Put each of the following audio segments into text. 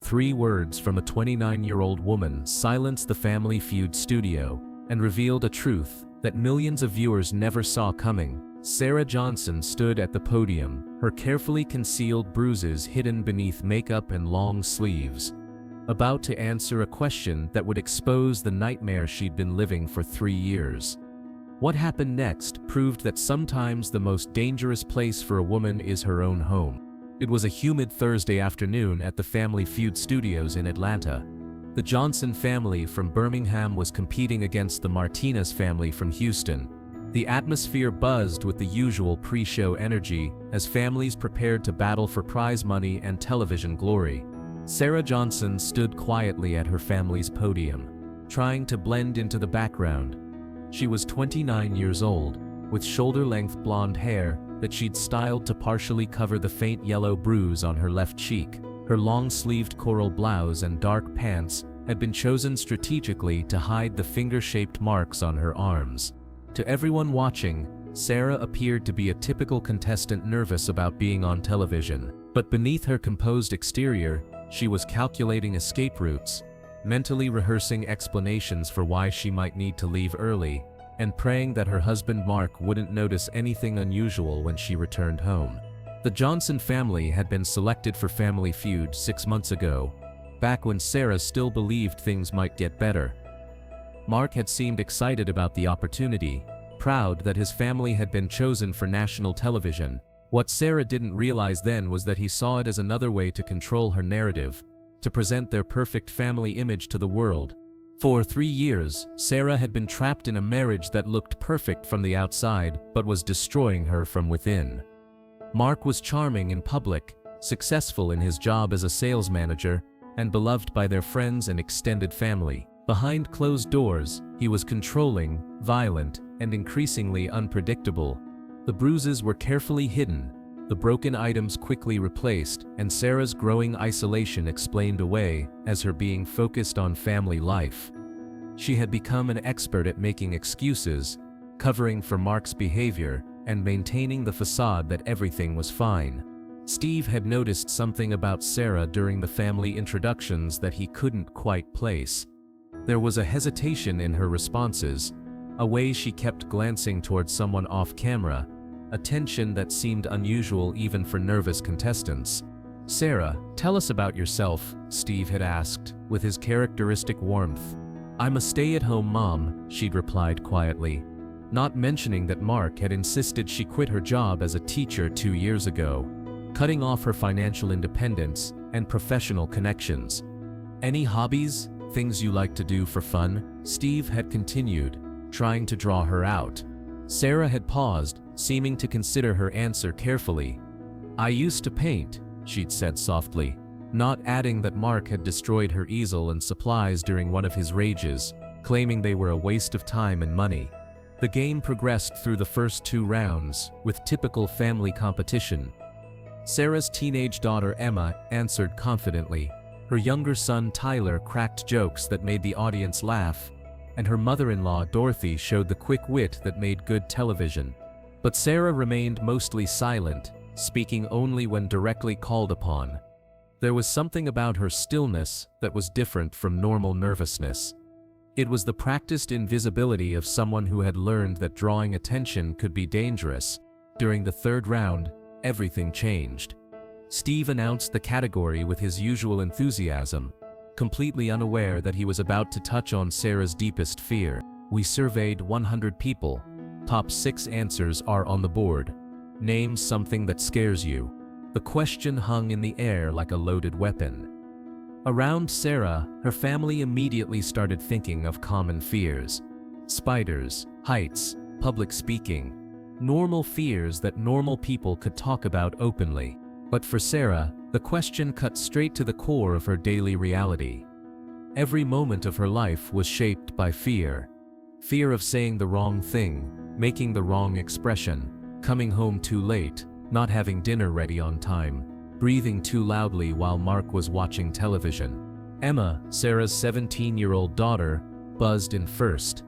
3 words from a 29-year-old woman silenced the Family Feud studio and revealed a truth that millions of viewers never saw coming. Sarah Johnson stood at the podium, her carefully concealed bruises hidden beneath makeup and long sleeves, about to answer a question that would expose the nightmare she'd been living for 3 years. What happened next proved that sometimes the most dangerous place for a woman is her own home. It was a humid Thursday afternoon at the Family Feud studios in Atlanta. The Johnson family from Birmingham was competing against the Martinez family from Houston. The atmosphere buzzed with the usual pre-show energy as families prepared to battle for prize money and television glory. Sarah Johnson stood quietly at her family's podium, trying to blend into the background. She was 29 years old, with shoulder-length blonde hair that she'd styled to partially cover the faint yellow bruise on her left cheek. Her long-sleeved coral blouse and dark pants had been chosen strategically to hide the finger-shaped marks on her arms. To everyone watching, Sarah appeared to be a typical contestant nervous about being on television. But beneath her composed exterior, she was calculating escape routes, mentally rehearsing explanations for why she might need to leave early, and praying that her husband Mark wouldn't notice anything unusual when she returned home. The Johnson family had been selected for Family Feud 6 months ago, back when Sarah still believed things might get better. Mark had seemed excited about the opportunity, proud that his family had been chosen for national television. What Sarah didn't realize then was that he saw it as another way to control her narrative, to present their perfect family image to the world. For 3 years, Sarah had been trapped in a marriage that looked perfect from the outside but was destroying her from within. Mark was charming in public, successful in his job as a sales manager, and beloved by their friends and extended family. Behind closed doors, he was controlling, violent, and increasingly unpredictable. The bruises were carefully hidden, the broken items quickly replaced, and Sarah's growing isolation explained away as her being focused on family life. She had become an expert at making excuses, covering for Mark's behavior, and maintaining the facade that everything was fine. Steve had noticed something about Sarah during the family introductions that he couldn't quite place. There was a hesitation in her responses, a way she kept glancing towards someone off camera, a tension that seemed unusual even for nervous contestants. "Sarah, tell us about yourself," Steve had asked, with his characteristic warmth. "I'm a stay-at-home mom," she'd replied quietly, not mentioning that Mark had insisted she quit her job as a teacher 2 years ago, cutting off her financial independence and professional connections. "Any hobbies? Things you like to do for fun?" Steve had continued, trying to draw her out. Sarah had paused, seeming to consider her answer carefully. "I used to paint," she'd said softly, not adding that Mark had destroyed her easel and supplies during one of his rages, claiming they were a waste of time and money. The game progressed through the first 2 rounds, with typical family competition. Sarah's teenage daughter Emma answered confidently. Her younger son Tyler cracked jokes that made the audience laugh, and her mother-in-law Dorothy showed the quick wit that made good television. But Sarah remained mostly silent, speaking only when directly called upon. There was something about her stillness that was different from normal nervousness. It was the practiced invisibility of someone who had learned that drawing attention could be dangerous. During the 3rd round, everything changed. Steve announced the category with his usual enthusiasm, completely unaware that he was about to touch on Sarah's deepest fear. "We surveyed 100 people. Top 6 answers are on the board. Name something that scares you." The question hung in the air like a loaded weapon. Around Sarah, her family immediately started thinking of common fears. Spiders, heights, public speaking. Normal fears that normal people could talk about openly. But for Sarah, the question cut straight to the core of her daily reality. Every moment of her life was shaped by fear. Fear of saying the wrong thing, making the wrong expression, coming home too late, not having dinner ready on time, breathing too loudly while Mark was watching television. Emma, Sarah's 17-year-old daughter, buzzed in first.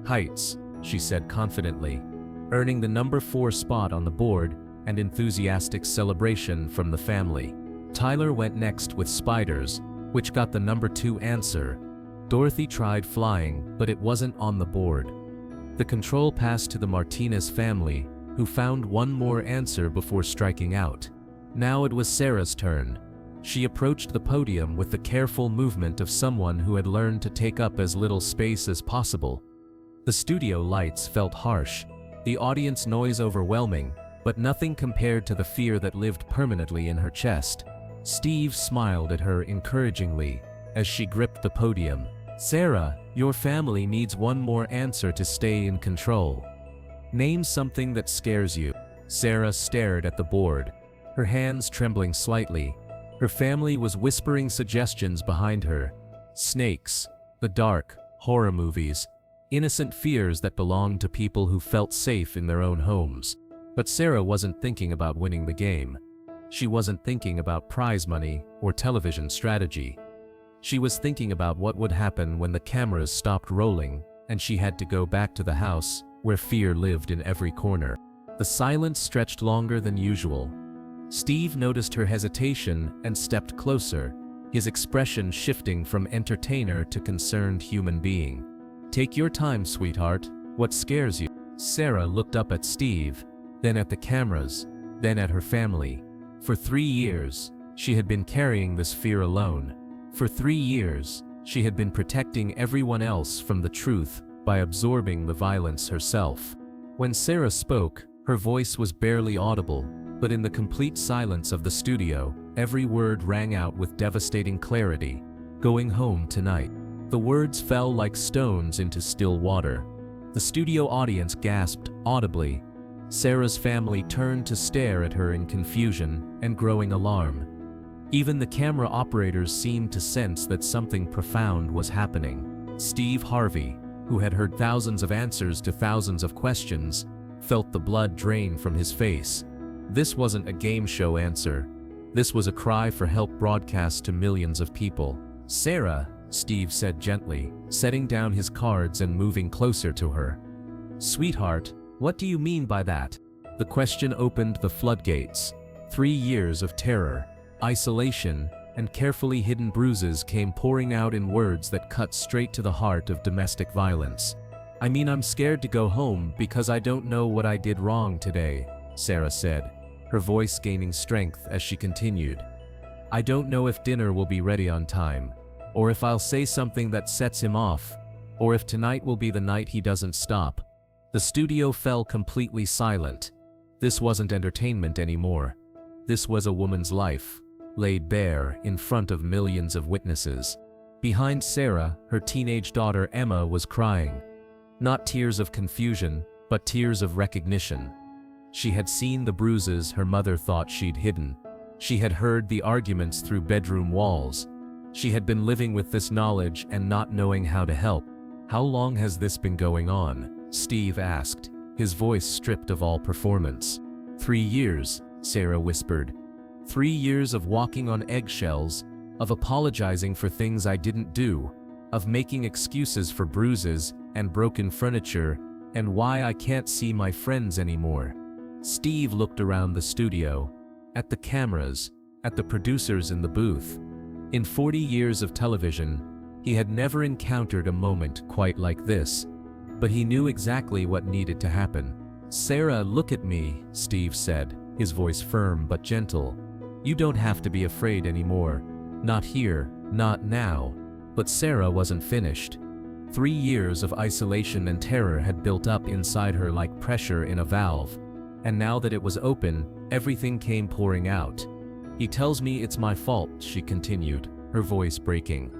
"Heights," she said confidently, earning the number 4 spot on the board and enthusiastic celebration from the family. Tyler went next with spiders, which got the number 2 answer. Dorothy tried flying, but it wasn't on the board. The control passed to the Martinez family, who found one more answer before striking out. Now it was Sarah's turn. She approached the podium with the careful movement of someone who had learned to take up as little space as possible. The studio lights felt harsh, the audience noise overwhelming, but nothing compared to the fear that lived permanently in her chest. Steve smiled at her encouragingly as she gripped the podium. "Sarah, your family needs one more answer to stay in control. Name something that scares you." Sarah stared at the board, her hands trembling slightly. Her family was whispering suggestions behind her. Snakes, the dark, horror movies, innocent fears that belonged to people who felt safe in their own homes. But Sarah wasn't thinking about winning the game. She wasn't thinking about prize money or television strategy. She was thinking about what would happen when the cameras stopped rolling and she had to go back to the house where fear lived in every corner. The silence stretched longer than usual. Steve noticed her hesitation and stepped closer, his expression shifting from entertainer to concerned human being. "Take your time, sweetheart. What scares you?" Sarah looked up at Steve, then at the cameras, then at her family. For 3 years, she had been carrying this fear alone. For 3 years, she had been protecting everyone else from the truth by absorbing the violence herself. When Sarah spoke, her voice was barely audible, but in the complete silence of the studio, every word rang out with devastating clarity. "Going home tonight." The words fell like stones into still water. The studio audience gasped audibly. Sarah's family turned to stare at her in confusion and growing alarm. Even the camera operators seemed to sense that something profound was happening. Steve Harvey, who had heard thousands of answers to thousands of questions, felt the blood drain from his face. This wasn't a game show answer. This was a cry for help broadcast to millions of people. "Sarah," Steve said gently, setting down his cards and moving closer to her. "Sweetheart, what do you mean by that?" The question opened the floodgates. 3 years of terror, isolation, and carefully hidden bruises came pouring out in words that cut straight to the heart of domestic violence. "I mean, I'm scared to go home because I don't know what I did wrong today," Sarah said, her voice gaining strength as she continued. "I don't know if dinner will be ready on time, or if I'll say something that sets him off, or if tonight will be the night he doesn't stop." The studio fell completely silent. This wasn't entertainment anymore. This was a woman's life, laid bare in front of millions of witnesses. Behind Sarah, her teenage daughter Emma was crying. Not tears of confusion, but tears of recognition. She had seen the bruises her mother thought she'd hidden. She had heard the arguments through bedroom walls. She had been living with this knowledge and not knowing how to help. "How long has this been going on?" Steve asked, his voice stripped of all performance. 3 years, Sarah whispered. 3 years of walking on eggshells, of apologizing for things I didn't do, of making excuses for bruises and broken furniture, and why I can't see my friends anymore." Steve looked around the studio, at the cameras, at the producers in the booth. In 40 years of television, he had never encountered a moment quite like this, but he knew exactly what needed to happen. "Sarah, look at me," Steve said, his voice firm but gentle. "You don't have to be afraid anymore. Not here, not now." But Sarah wasn't finished. 3 years of isolation and terror had built up inside her like pressure in a valve. And now that it was open, everything came pouring out. "He tells me it's my fault," she continued, her voice breaking.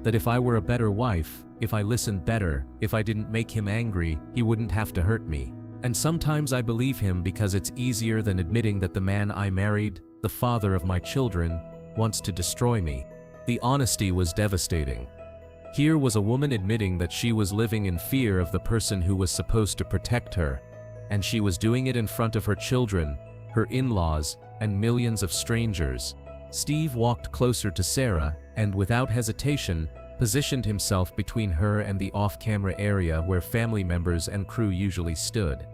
"That if I were a better wife, if I listened better, if I didn't make him angry, he wouldn't have to hurt me. And sometimes I believe him because it's easier than admitting that the man I married, the father of my children, wants to destroy me." The honesty was devastating. Here was a woman admitting that she was living in fear of the person who was supposed to protect her, and she was doing it in front of her children, her in-laws, and millions of strangers. Steve walked closer to Sarah and, without hesitation, positioned himself between her and the off-camera area where family members and crew usually stood.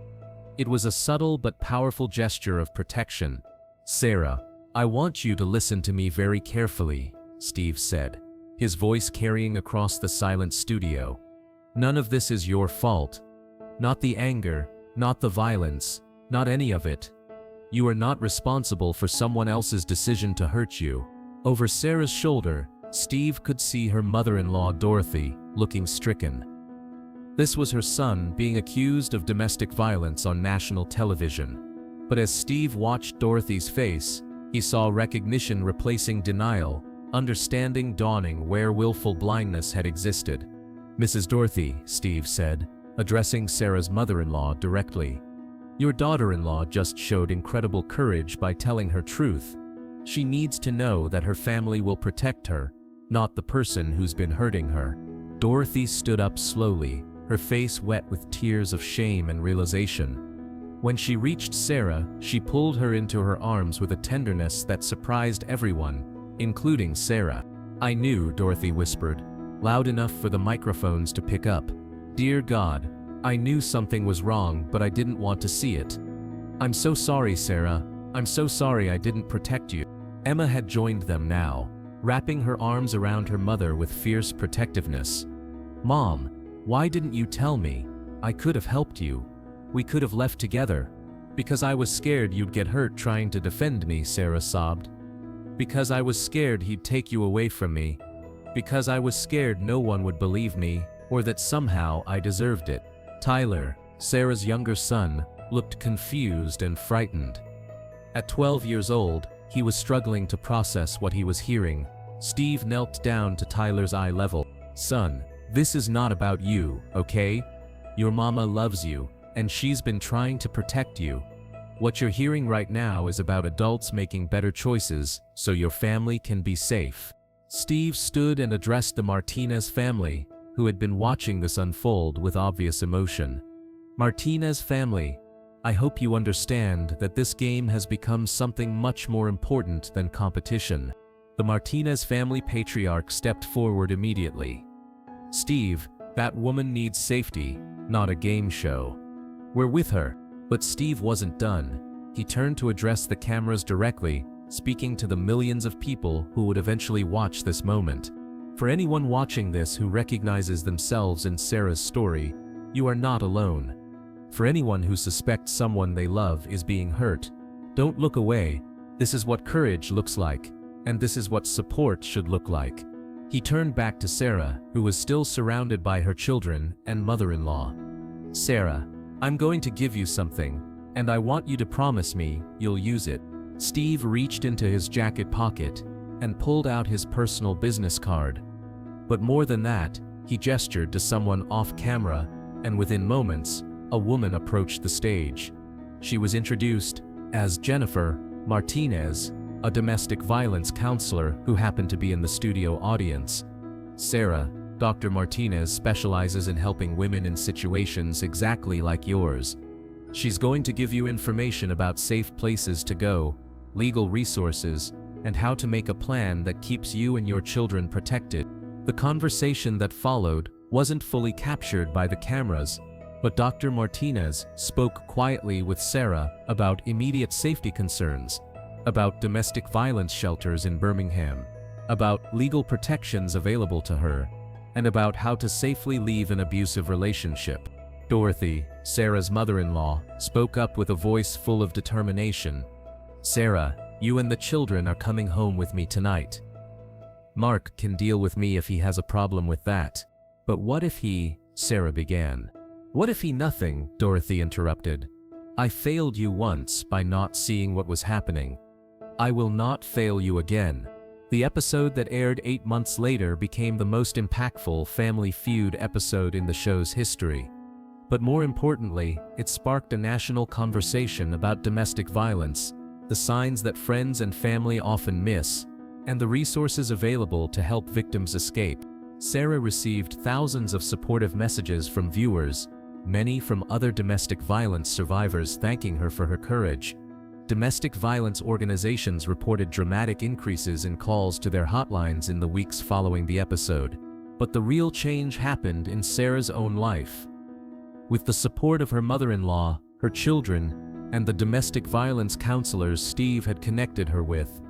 It was a subtle but powerful gesture of protection. "Sarah, I want you to listen to me very carefully," Steve said, his voice carrying across the silent studio. "None of this is your fault. Not the anger, not the violence, not any of it. You are not responsible for someone else's decision to hurt you." Over Sarah's shoulder, Steve could see her mother-in-law Dorothy, looking stricken. This was her son being accused of domestic violence on national television. But as Steve watched Dorothy's face, he saw recognition replacing denial, understanding dawning where willful blindness had existed. "Mrs. Dorothy," Steve said, addressing Sarah's mother-in-law directly, "your daughter-in-law just showed incredible courage by telling her truth. She needs to know that her family will protect her, not the person who's been hurting her." Dorothy stood up slowly, her face wet with tears of shame and realization. When she reached Sarah, she pulled her into her arms with a tenderness that surprised everyone, including Sarah. "I knew," Dorothy whispered, loud enough for the microphones to pick up. "Dear God, I knew something was wrong, but I didn't want to see it. I'm so sorry, Sarah. I'm so sorry I didn't protect you." Emma had joined them now, wrapping her arms around her mother with fierce protectiveness. "Mom, why didn't you tell me? I could have helped you. We could have left together." "Because I was scared you'd get hurt trying to defend me," Sarah sobbed. "Because I was scared he'd take you away from me. Because I was scared no one would believe me, or that somehow I deserved it." Tyler, Sarah's younger son, looked confused and frightened. At 12 years old, he was struggling to process what he was hearing. Steve knelt down to Tyler's eye level. "Son, this is not about you, okay? Your mama loves you, and she's been trying to protect you. What you're hearing right now is about adults making better choices so your family can be safe." Steve stood and addressed the Martinez family, who had been watching this unfold with obvious emotion. "Martinez family, I hope you understand that this game has become something much more important than competition." The Martinez family patriarch stepped forward immediately. "Steve, that woman needs safety, not a game show. We're with her." But Steve wasn't done. He turned to address the cameras directly, speaking to the millions of people who would eventually watch this moment. "For anyone watching this who recognizes themselves in Sarah's story, you are not alone. For anyone who suspects someone they love is being hurt, don't look away. This is what courage looks like, and this is what support should look like." He turned back to Sarah, who was still surrounded by her children and mother-in-law. "Sarah, I'm going to give you something, and I want you to promise me you'll use it." Steve reached into his jacket pocket and pulled out his personal business card. But more than that, he gestured to someone off camera, and within moments, a woman approached the stage. She was introduced as Jennifer Martinez, a domestic violence counselor who happened to be in the studio audience. "Sarah, Dr. Martinez specializes in helping women in situations exactly like yours. She's going to give you information about safe places to go, legal resources, and how to make a plan that keeps you and your children protected." The conversation that followed wasn't fully captured by the cameras, but Dr. Martinez spoke quietly with Sarah about immediate safety concerns, about domestic violence shelters in Birmingham, about legal protections available to her, and about how to safely leave an abusive relationship. Dorothy, Sarah's mother-in-law, spoke up with a voice full of determination. "Sarah, you and the children are coming home with me tonight. Mark can deal with me if he has a problem with that. But what if he—" Sarah began. "What if he nothing?" Dorothy interrupted. "I failed you once by not seeing what was happening. I will not fail you again." The episode that aired 8 months later became the most impactful Family Feud episode in the show's history. But more importantly, it sparked a national conversation about domestic violence, the signs that friends and family often miss, and the resources available to help victims escape. Sarah received thousands of supportive messages from viewers, many from other domestic violence survivors thanking her for her courage. Domestic violence organizations reported dramatic increases in calls to their hotlines in the weeks following the episode. But the real change happened in Sarah's own life. With the support of her mother-in-law, her children, and the domestic violence counselors Steve had connected her with,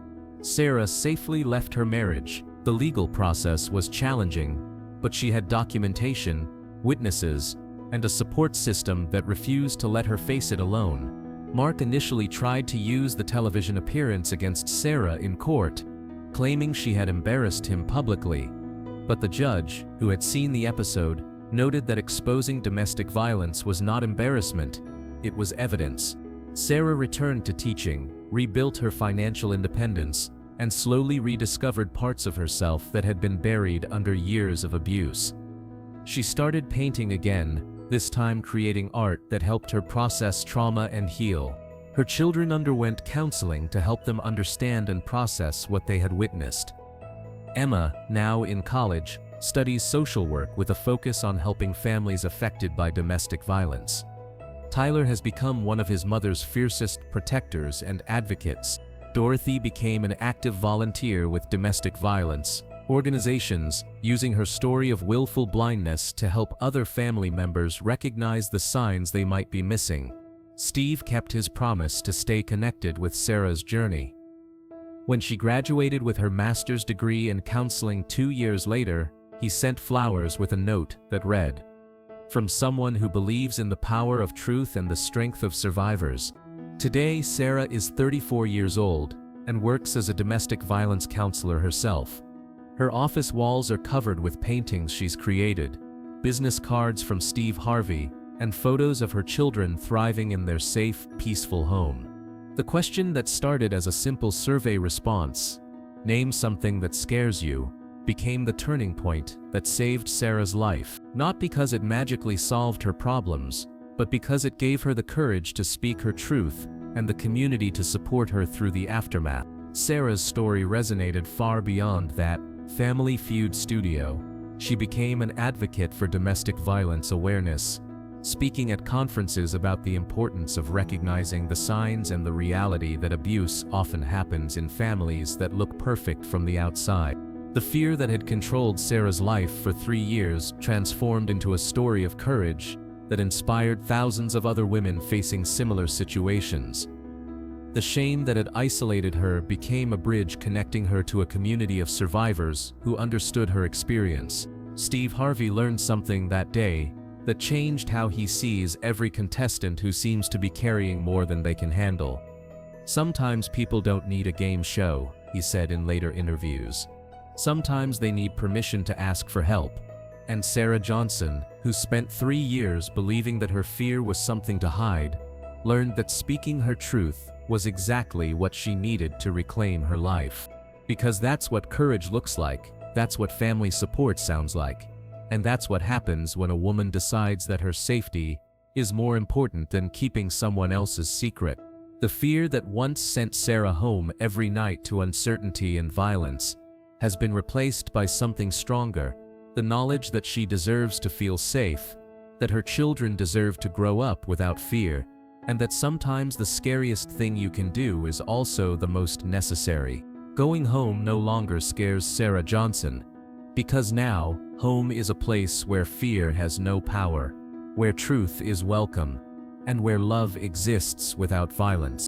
Sarah safely left her marriage, The legal process was challenging, but she had documentation, witnesses, and a support system that refused to let her face it alone. Mark initially tried to use the television appearance against Sarah in court, claiming she had embarrassed him publicly. But the judge, who had seen the episode, noted that exposing domestic violence was not embarrassment, it was evidence. Sarah returned to teaching, rebuilt her financial independence, and slowly rediscovered parts of herself that had been buried under years of abuse. She started painting again, this time creating art that helped her process trauma and heal. Her children underwent counseling to help them understand and process what they had witnessed. Emma, now in college, studies social work with a focus on helping families affected by domestic violence. Tyler has become one of his mother's fiercest protectors and advocates. Dorothy became an active volunteer with domestic violence organizations, using her story of willful blindness to help other family members recognize the signs they might be missing. Steve kept his promise to stay connected with Sarah's journey. When she graduated with her master's degree in counseling 2 years later, he sent flowers with a note that read, "From someone who believes in the power of truth and the strength of survivors." Today, Sarah is 34 years old and works as a domestic violence counselor herself. Her office walls are covered with paintings she's created, business cards from Steve Harvey, and photos of her children thriving in their safe, peaceful home. The question that started as a simple survey response, "Name something that scares you," became the turning point that saved Sarah's life, not because it magically solved her problems, but because it gave her the courage to speak her truth and the community to support her through the aftermath. Sarah's story resonated far beyond that Family Feud studio. She became an advocate for domestic violence awareness, speaking at conferences about the importance of recognizing the signs and the reality that abuse often happens in families that look perfect from the outside. The fear that had controlled Sarah's life for 3 years transformed into a story of courage that inspired thousands of other women facing similar situations. The shame that had isolated her became a bridge connecting her to a community of survivors who understood her experience. Steve Harvey learned something that day that changed how he sees every contestant who seems to be carrying more than they can handle. "Sometimes people don't need a game show," he said in later interviews. "Sometimes they need permission to ask for help." And Sarah Johnson, who spent 3 years believing that her fear was something to hide, learned that speaking her truth was exactly what she needed to reclaim her life. Because that's what courage looks like, that's what family support sounds like, and that's what happens when a woman decides that her safety is more important than keeping someone else's secret. The fear that once sent Sarah home every night to uncertainty and violence has been replaced by something stronger, the knowledge that she deserves to feel safe, that her children deserve to grow up without fear, and that sometimes the scariest thing you can do is also the most necessary. Going home no longer scares Sarah Johnson, because now, home is a place where fear has no power, where truth is welcome, and where love exists without violence.